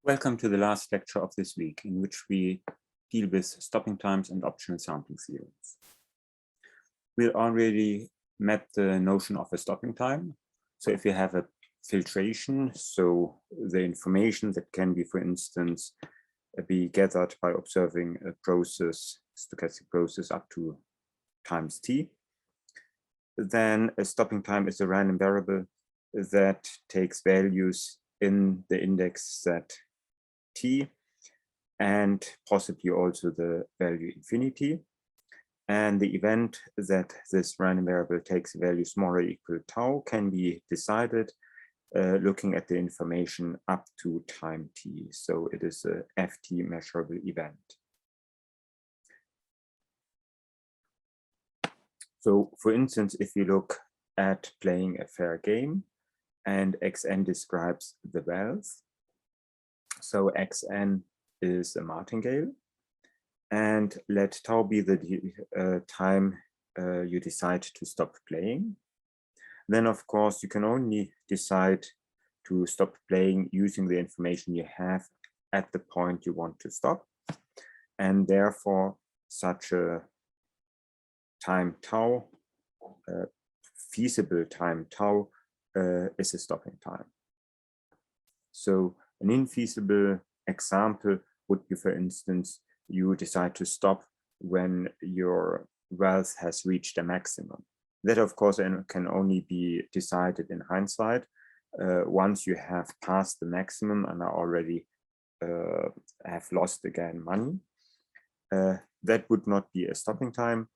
Welcome to the last lecture of this week, in which we deal with stopping times and optional sampling theorems. We already met the notion of a stopping time. So if you have a filtration, so the information that can be, for instance, be gathered by observing a process, stochastic process up to times t, then a stopping time is a random variable that takes values in the index set t and possibly also the value infinity. And the event that this random variable takes a value smaller or equal to tau can be decided looking at the information up to time t. So it is a ft measurable event. So for instance, if you look at playing a fair game and xn describes the wealth, so xn is a martingale, and let tau be the time you decide to stop playing. Then, of course, you can only decide to stop playing using the information you have at the point you want to stop. And therefore, such a time tau, feasible time tau, is a stopping time. So an infeasible example would be, for instance, you decide to stop when your wealth has reached a maximum. That, of course, can only be decided in hindsight. Once you have passed the maximum and are already have lost again money, that would not be a stopping time.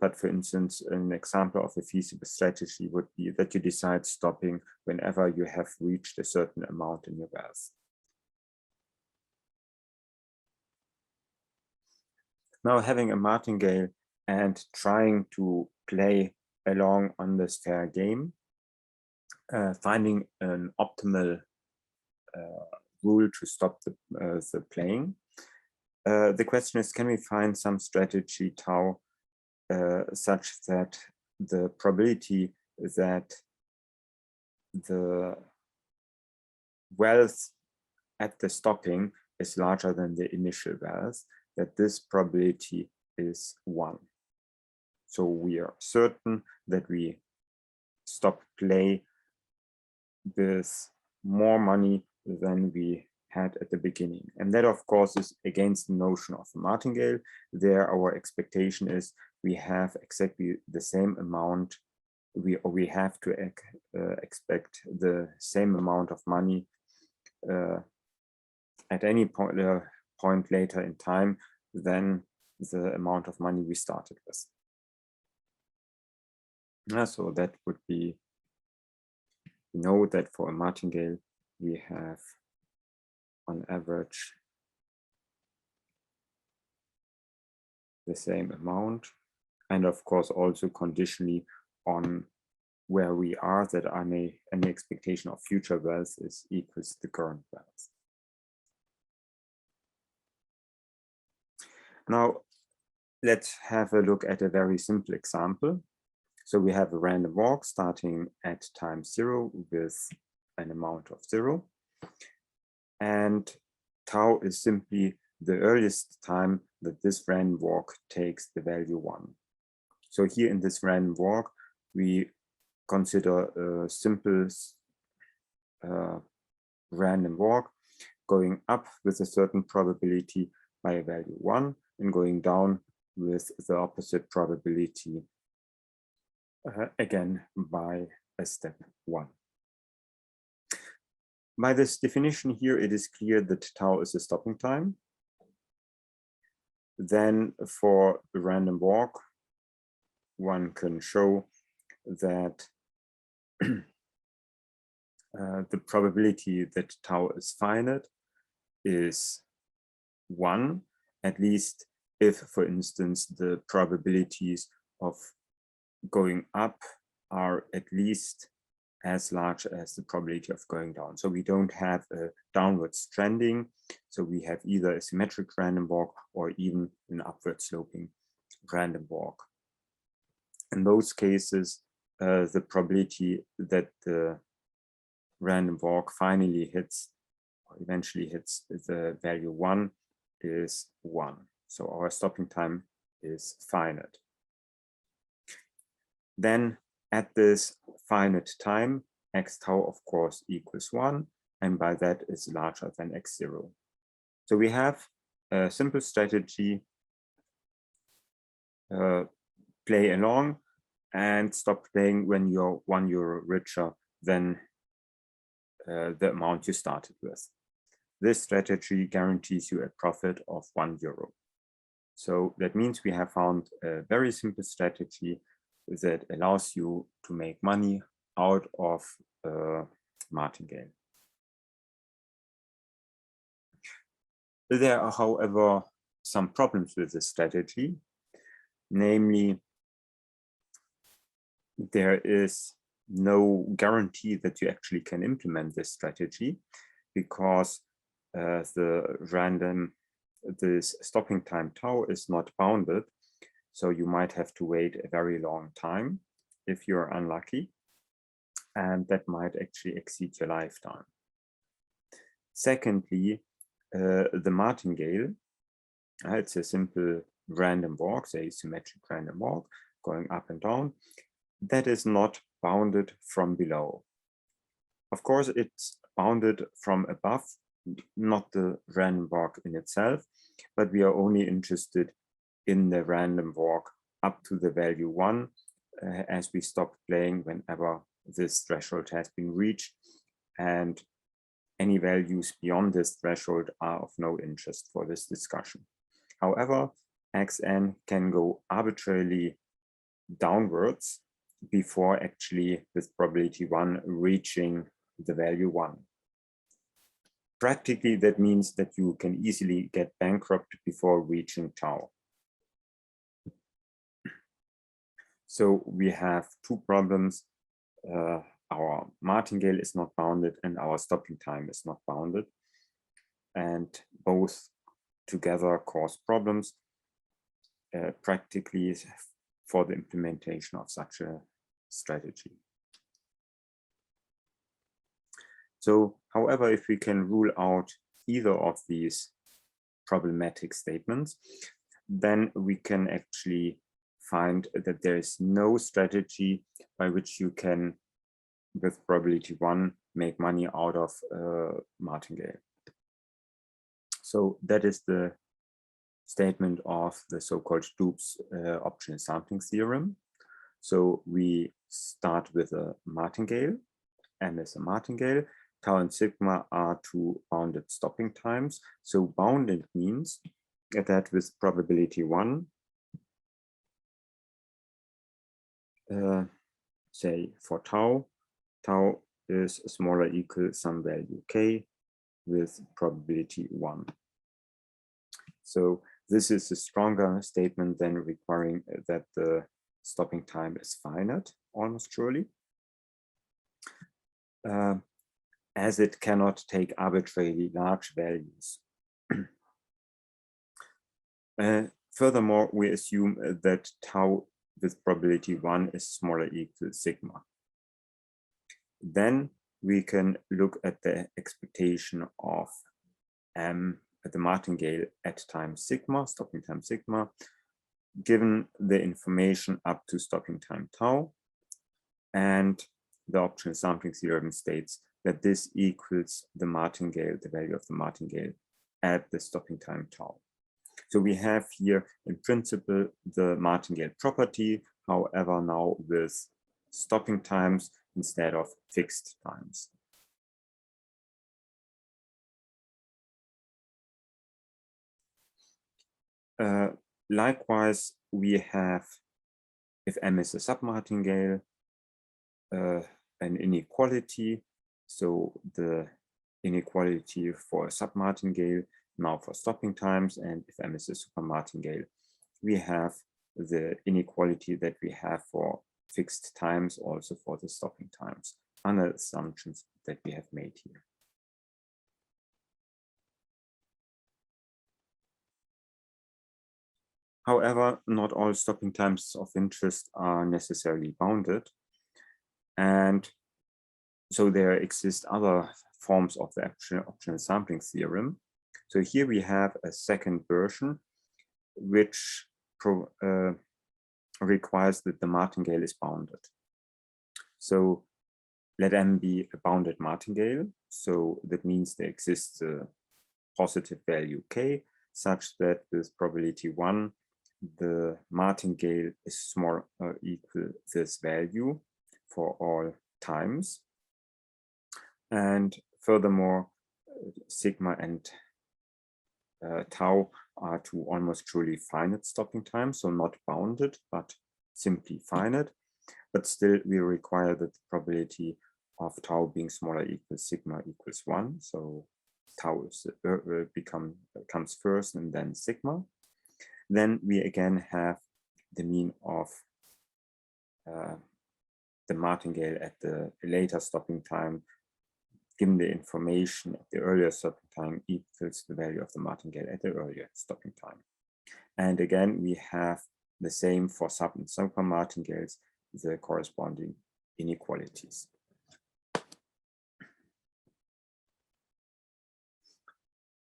But for instance, an example of a feasible strategy would be that you decide stopping whenever you have reached a certain amount in your wealth. Now, having a martingale and trying to play along on this fair game, finding an optimal rule to stop the playing. The question is, can we find some strategy tau such that the probability that the wealth at the stopping is larger than the initial wealth, that this probability is 1. So we are certain that we stop play with more money than we had at the beginning. And that, of course, is against the notion of a martingale. There, our expectation is we have exactly the same amount, we have to expect the same amount of money at any point later in time than the amount of money we started with. So that would be, we know that for a martingale, we have on average the same amount, and of course also conditionally on where we are, that any expectation of future wealth is equals the current wealth. Now, let's have a look at a very simple example. So we have a random walk starting at time 0 with an amount of 0. And tau is simply the earliest time that this random walk takes the value 1. So here in this random walk, we consider a simple random walk going up with a certain probability by a value 1 and going down with the opposite probability again by a step 1. By this definition here, it is clear that tau is a stopping time. Then for a random walk, one can show that the probability that tau is finite is 1, at least if, for instance, the probabilities of going up are at least as large as the probability of going down. So we don't have a downwards trending. So we have either a symmetric random walk or even an upward sloping random walk. In those cases, the probability that the random walk finally hits eventually hits the value 1 is 1. So our stopping time is finite. Then at this finite time, x tau of course equals 1, and by that is larger than x0. So we have a simple strategy, play along and stop playing when you're €1 richer than the amount you started with. This strategy guarantees you a profit of €1. So that means we have found a very simple strategy that allows you to make money out of martingale. There are, however, some problems with this strategy. Namely, there is no guarantee that you actually can implement this strategy, because this stopping time tau is not bounded. So you might have to wait a very long time if you're unlucky, and that might actually exceed your lifetime. Secondly, the martingale, it's a simple random walk, say symmetric random walk going up and down, that is not bounded from below. Of course, it's bounded from above, not the random walk in itself, but we are only interested in the random walk up to the value 1 as we stop playing whenever this threshold has been reached, and any values beyond this threshold are of no interest for this discussion. However, xn can go arbitrarily downwards before actually with probability 1 reaching the value 1. Practically, that means that you can easily get bankrupt before reaching tau. So we have two problems. Our martingale is not bounded and our stopping time is not bounded. And both together cause problems practically for the implementation of such a strategy. So, however, if we can rule out either of these problematic statements, then we can actually find that there is no strategy by which you can, with probability 1, make money out of martingale. So that is the statement of the so-called Stoops optional sampling theorem. So we start with a martingale, M is a martingale, tau and sigma are two bounded stopping times. So bounded means that with probability 1, say for tau is smaller or equal some value k with probability 1. So this is a stronger statement than requiring that the stopping time is finite, almost surely, as it cannot take arbitrarily large values. Furthermore, we assume that tau with probability 1 is smaller or equal sigma. Then we can look at the expectation of the martingale at time sigma, stopping time sigma, given the information up to stopping time tau. And the optional sampling theorem states that this equals the martingale, the value of the martingale at the stopping time tau. So we have here in principle the martingale property, however now with stopping times instead of fixed times. Likewise, we have, if M is a submartingale, an inequality. So the inequality for a submartingale now for stopping times, and if M is a supermartingale, we have the inequality that we have for fixed times also for the stopping times, under assumptions that we have made here. However, not all stopping times of interest are necessarily bounded. And so there exist other forms of the optional sampling theorem. So here we have a second version, which requires that the martingale is bounded. So let M be a bounded martingale. So that means there exists a positive value k, such that with probability 1, the martingale is small or equal this value for all times. And furthermore, sigma and tau are two almost truly finite stopping times, so not bounded, but simply finite. But still, we require that the probability of tau being smaller equals sigma equals 1. So tau is, comes first and then sigma. Then we again have the mean of the martingale at the later stopping time, given the information at the earlier stopping time equals the value of the martingale at the earlier stopping time. And again, we have the same for sub and super martingales, the corresponding inequalities.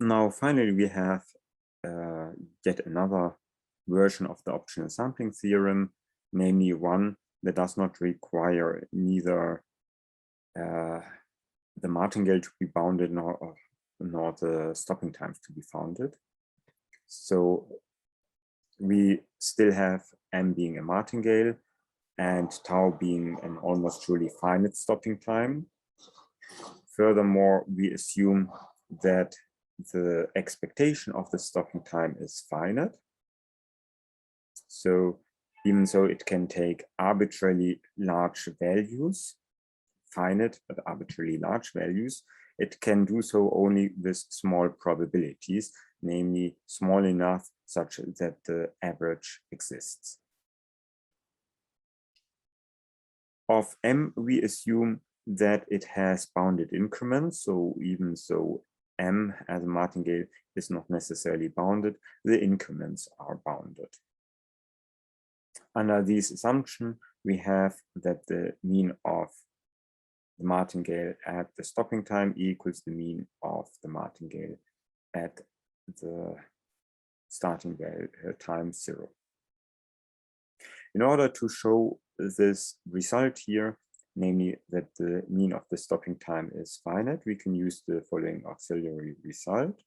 Now, finally, we have yet another version of the optional sampling theorem, namely one that does not require neither the martingale to be bounded nor the stopping times to be founded. So we still have M being a martingale and tau being an almost truly finite stopping time. Furthermore, we assume that the expectation of the stopping time is finite. So even though it can take arbitrarily large values, finite but arbitrarily large values, it can do so only with small probabilities, namely small enough such that the average exists. Of M, we assume that it has bounded increments. So even though M as a martingale is not necessarily bounded, the increments are bounded. Under this assumption, we have that the mean of the martingale at the stopping time equals the mean of the martingale at the starting value time 0. In order to show this result here, namely that the mean of the stopping time is finite, we can use the following auxiliary result.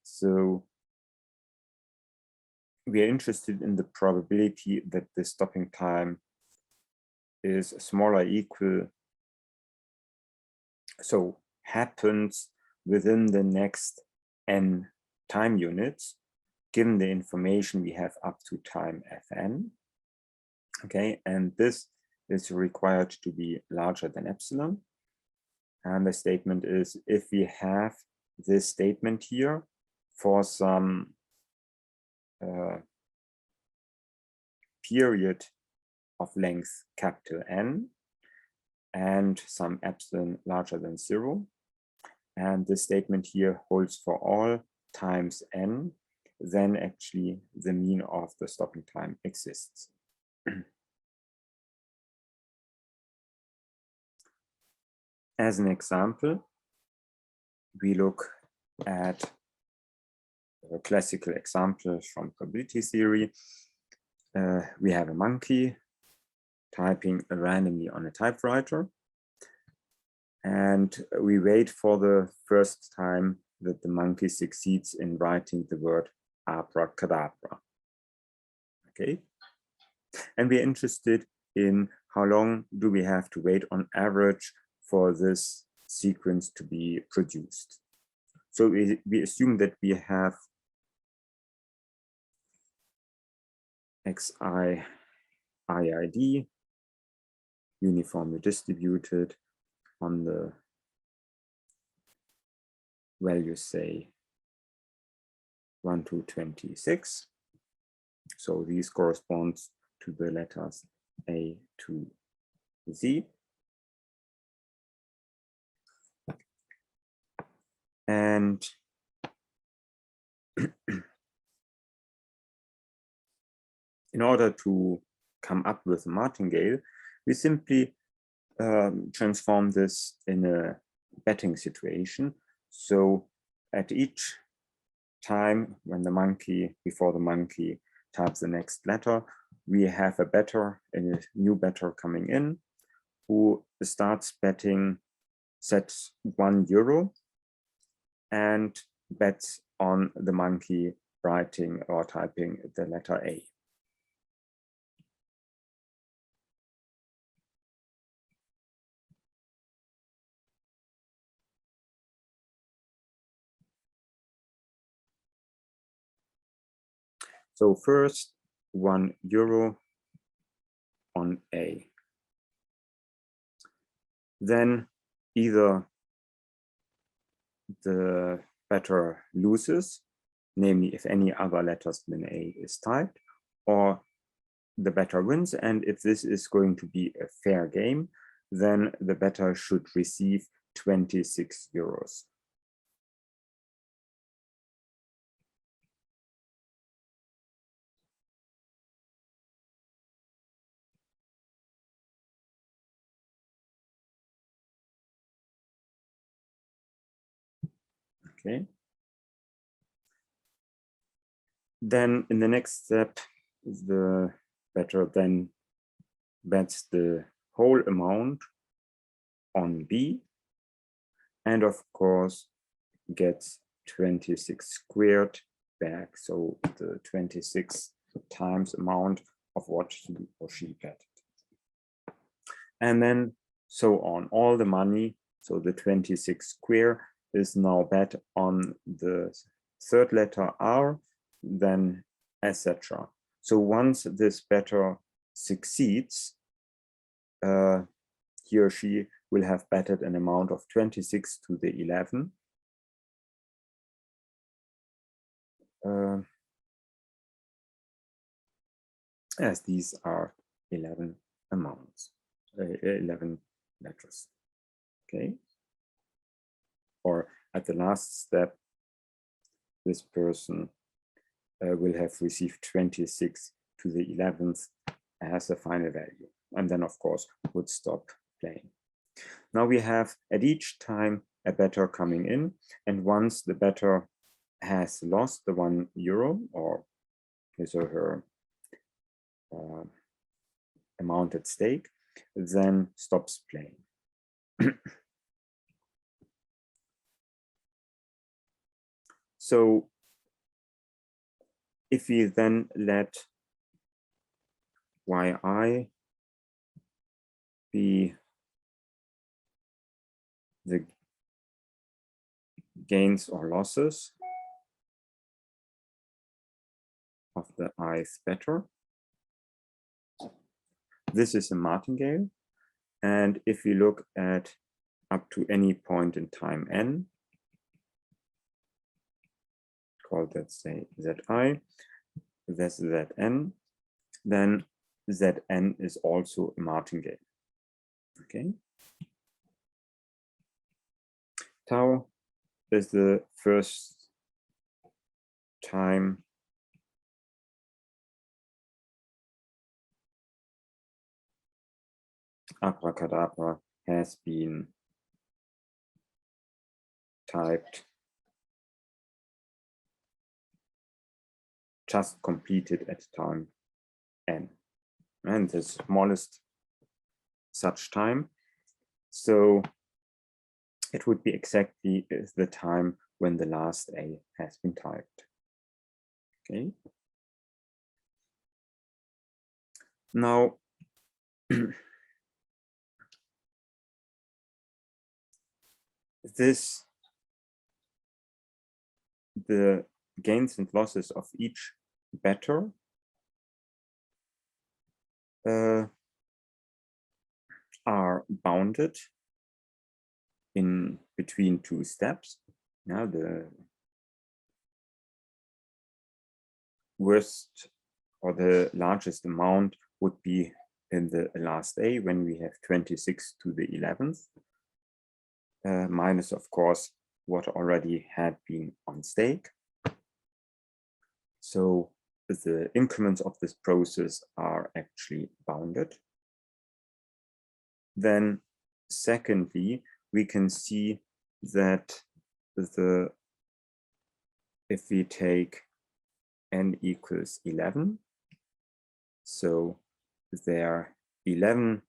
So we are interested in the probability that the stopping time is smaller equal, so happens within the next n time units, given the information we have up to time fn. Okay, and this is required to be larger than epsilon. And the statement is, if we have this statement here for some period of length capital N and some epsilon larger than 0, and this statement here holds for all times n, then actually the mean of the stopping time exists. As an example, we look at a classical example from probability theory. We have a monkey typing randomly on a typewriter, and we wait for the first time that the monkey succeeds in writing the word abracadabra. Okay, and we're interested in how long do we have to wait on average for this sequence to be produced. So we assume that we have xi IID uniformly distributed on the values, say 1 to 26. So these corresponds to the letters A to Z. And in order to come up with a martingale, we simply transform this in a betting situation. So at each time when the monkey, before the monkey types the next letter, we have a new bettor coming in who starts betting, sets €1 and bets on the monkey writing or typing the letter A. So first, €1 on A. Then either the bettor loses, namely if any other letters than A is typed, or the bettor wins. And if this is going to be a fair game, then the bettor should receive €26. Okay. Then in the next step, the bettor then bets the whole amount on B, and of course gets 26 squared back, so the 26 times amount of what he or she betted. And then so on, all the money, so the 26 square is now bet on the third letter R, then etc. So once this bettor succeeds, he or she will have betted an amount of 26 to the 11. As these are 11 amounts, 11 letters. Okay. Or at the last step, this person will have received 26 to the 11th as a final value, and then of course would stop playing. Now we have at each time a bettor coming in, and once the bettor has lost the €1 or his or her amount at stake, then stops playing. So if we then let yi be the gains or losses of the ith bettor, this is a martingale. And if we look at up to any point in time n, call that, say, zi, that's zn, then zn is also a martingale. Okay. Tau is the first time abracadabra has been typed, just completed at time n, and the smallest such time. So it would be exactly the time when the last A has been typed. Okay. Now, the gains and losses of each bettor are bounded in between two steps. Now the worst or the largest amount would be in the last A when we have 26 to the 11th, minus of course what already had been on stake. So the increments of this process are actually bounded. Then secondly, we can see that if we take n equals 11, so there are 11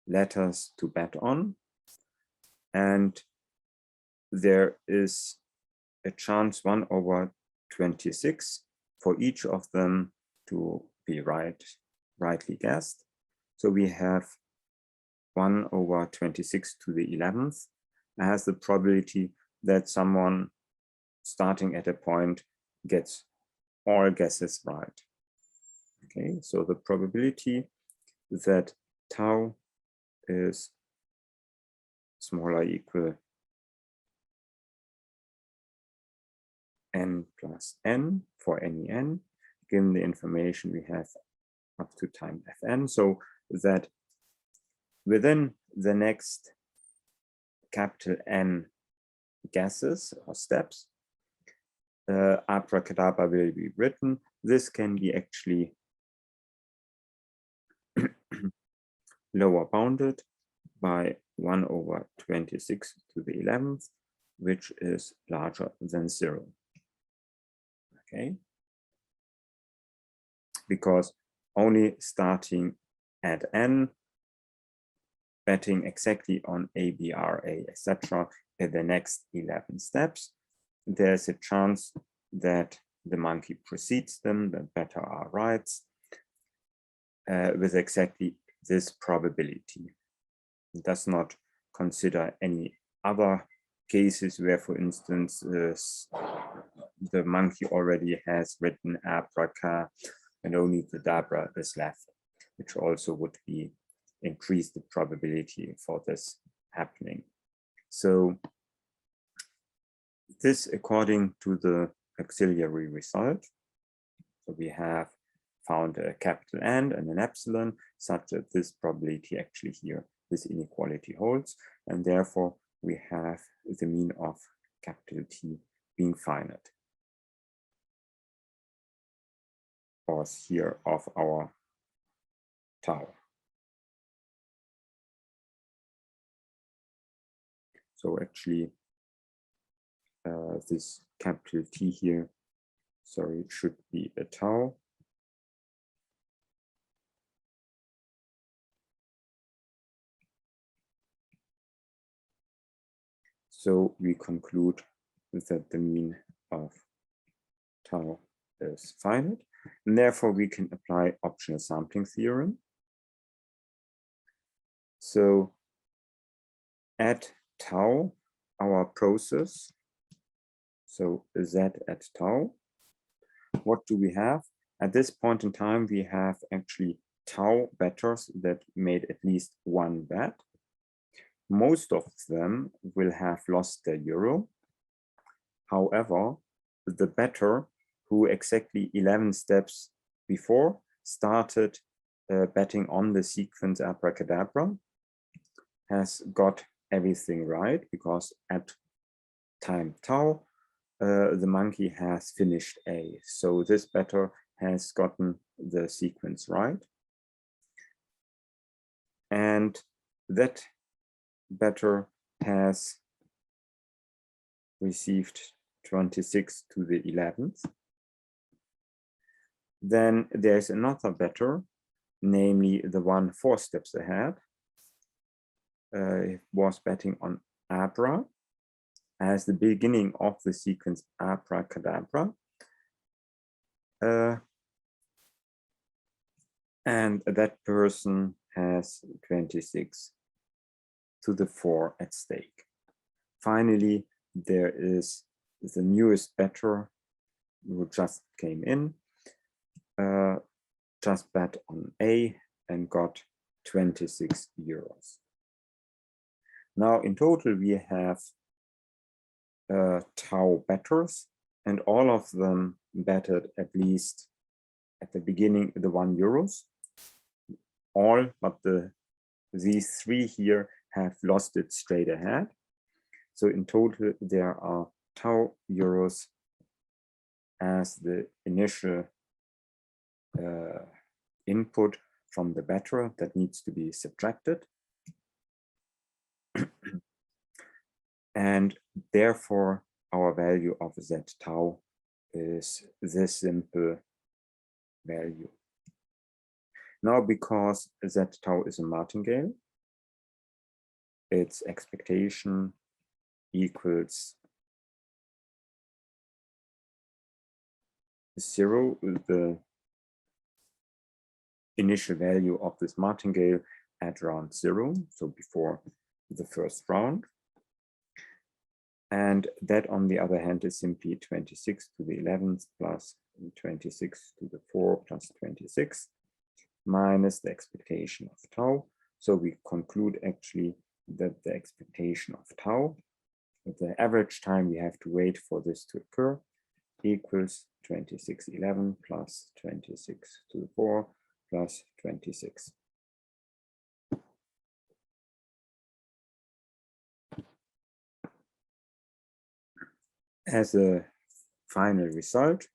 letters to bet on, and there is a chance 1/26 for each of them to be rightly guessed. So we have 1/26 to the 11th has the probability that someone starting at a point gets all guesses right. Okay, so the probability that tau is smaller or equal n plus n for any n, given the information we have up to time fn, so that within the next capital N guesses or steps, abracadabra will be written. This can be actually lower bounded by 1/26 to the 11th, which is larger than 0. Okay, because only starting at n, betting exactly on A, B, R, A, etc. at the next 11 steps, there's a chance that the monkey precedes them, that better are rights, with exactly this probability. It does not consider any other cases where, for instance, the monkey already has written abraca and only the dabra is left, which also would be increase the probability for this happening. So this according to the auxiliary result. So we have found a capital N and an epsilon such that this probability actually here, this inequality holds, and therefore we have the mean of capital T being finite. Or here of our tau. So actually this capital T here, sorry, it should be a tau. So we conclude that the mean of tau is finite, and therefore we can apply optional sampling theorem. So at tau, our process, so z at tau, what do we have? At this point in time, we have actually tau bettors that made at least one bet. Most of them will have lost their euro. However, the bettor who exactly 11 steps before started betting on the sequence abracadabra has got everything right, because at time tau, the monkey has finished A. So this bettor has gotten the sequence right. And that bettor has received 26 to the 11th. Then there's another bettor, namely the one 4 steps ahead, was betting on abra as the beginning of the sequence abracadabra. And that person has 26 to the 4 at stake. Finally, there is the newest bettor who just came in, just bet on A and got 26 euros. Now in total we have tau bettors, and all of them betted at least at the beginning the 1 euros. All but these 3 here have lost it straight ahead. So in total there are tau euros as the initial input from the bettor that needs to be subtracted. And therefore, our value of z tau is this simple value. Now, because z tau is a martingale, its expectation equals 0, the initial value of this martingale at round 0, so before the first round. And that, on the other hand, is simply 26 to the 11th plus 26 to the 4 plus 26 minus the expectation of tau. So we conclude actually that the expectation of tau, the average time we have to wait for this to occur, equals 2611 plus 26 to the 4 plus 26. As a final result,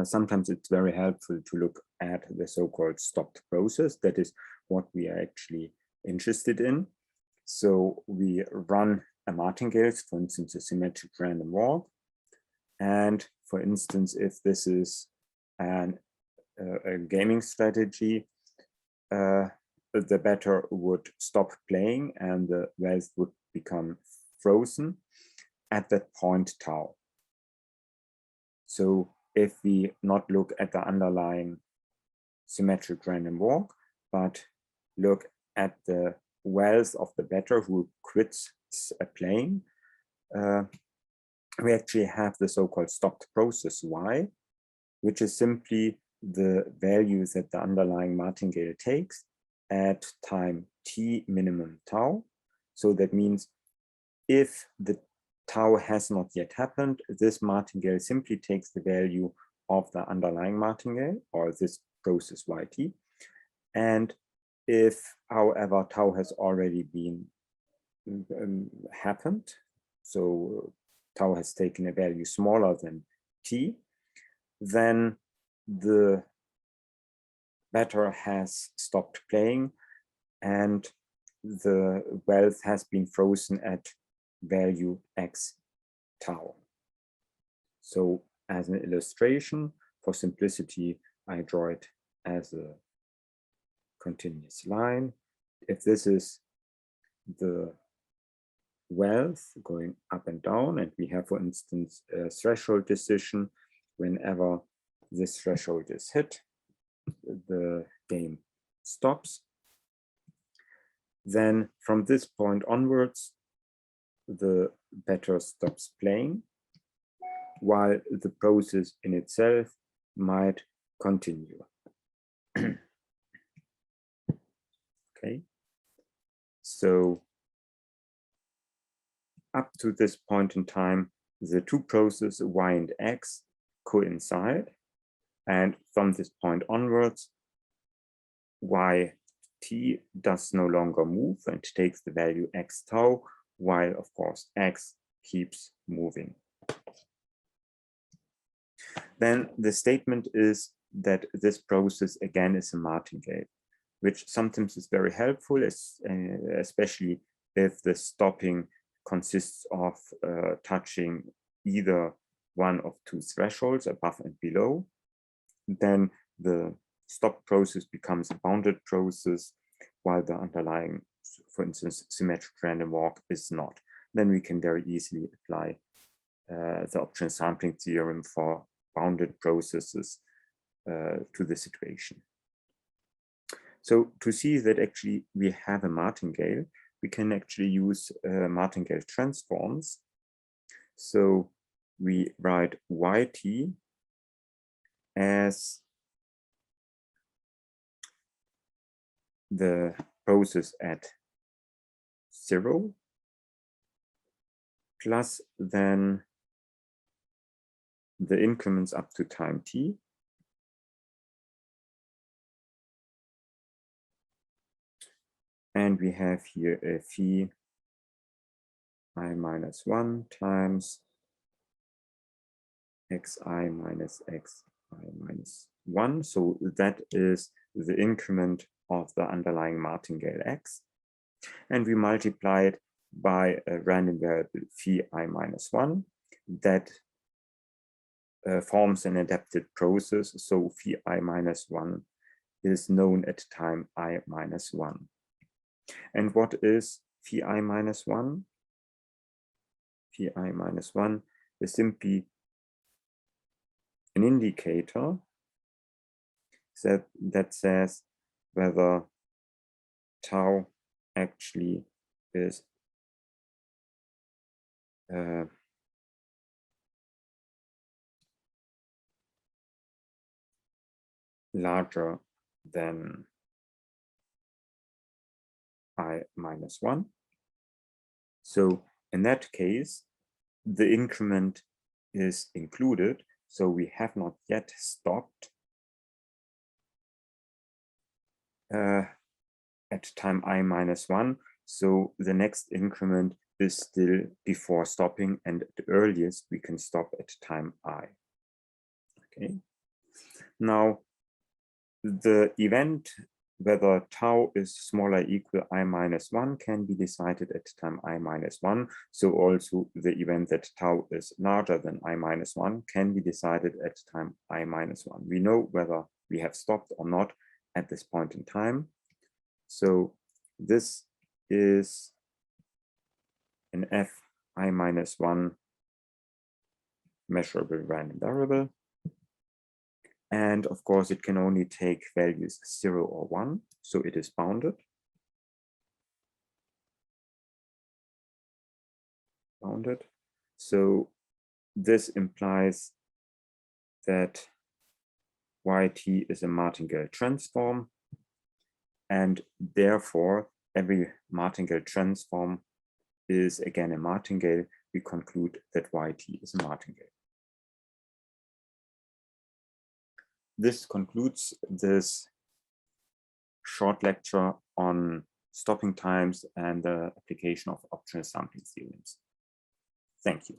sometimes it's very helpful to look at the so-called stopped process. That is what we are actually interested in. So we run a martingale, for instance, a symmetric random walk. And for instance, if this is a gaming strategy, the batter would stop playing and the wells would become frozen at that point tau. So if we not look at the underlying symmetric random walk, but look at the wells of the batter who quits playing, we actually have the so-called stopped process y, which is simply the value that the underlying martingale takes at time t minimum tau. So that means if the tau has not yet happened, this martingale simply takes the value of the underlying martingale, or this process yt. And if, however, tau has already been happened, so tau has taken a value smaller than t, then the batter has stopped playing and the wealth has been frozen at value x tau. So as an illustration, for simplicity, I draw it as a continuous line. If this is the wealth going up and down, and we have, for instance, a threshold decision, whenever this threshold is hit, the game stops. Then from this point onwards, the batter stops playing, while the process in itself might continue. Okay, so up to this point in time, the two processes y and x coincide, and from this point onwards, yt does no longer move and takes the value x tau, while of course x keeps moving. Then the statement is that this process again is a martingale, which sometimes is very helpful, especially if the stopping consists of touching either one of two thresholds, above and below. Then the stop process becomes a bounded process, while the underlying, for instance, symmetric random walk is not. Then we can very easily apply the optional sampling theorem for bounded processes to the situation. So to see that actually we have a martingale, we can actually use martingale transforms. So we write yt as the process at 0 plus then the increments up to time t. And we have here a phi I minus 1 times xi minus xi minus 1. So that is the increment of the underlying martingale x. And we multiply it by a random variable phi I minus 1 that forms an adapted process. So phi I minus 1 is known at time I minus 1. And what is phi I minus 1? Phi I minus 1 is simply an indicator that says whether tau actually is larger than I minus 1. So in that case, the increment is included. So we have not yet stopped at time I minus 1. So the next increment is still before stopping, and at the earliest we can stop at time I. Okay. Now, the event whether tau is smaller or equal I minus 1 can be decided at time I minus 1. So also the event that tau is larger than I minus 1 can be decided at time I minus 1. We know whether we have stopped or not at this point in time. So this is an f I minus 1 measurable random variable. And of course, it can only take values 0 or 1, so it is bounded. So this implies that yt is a martingale transform, and therefore every martingale transform is again a martingale. We conclude that yt is a martingale. This concludes this short lecture on stopping times and the application of optional sampling theorems. Thank you.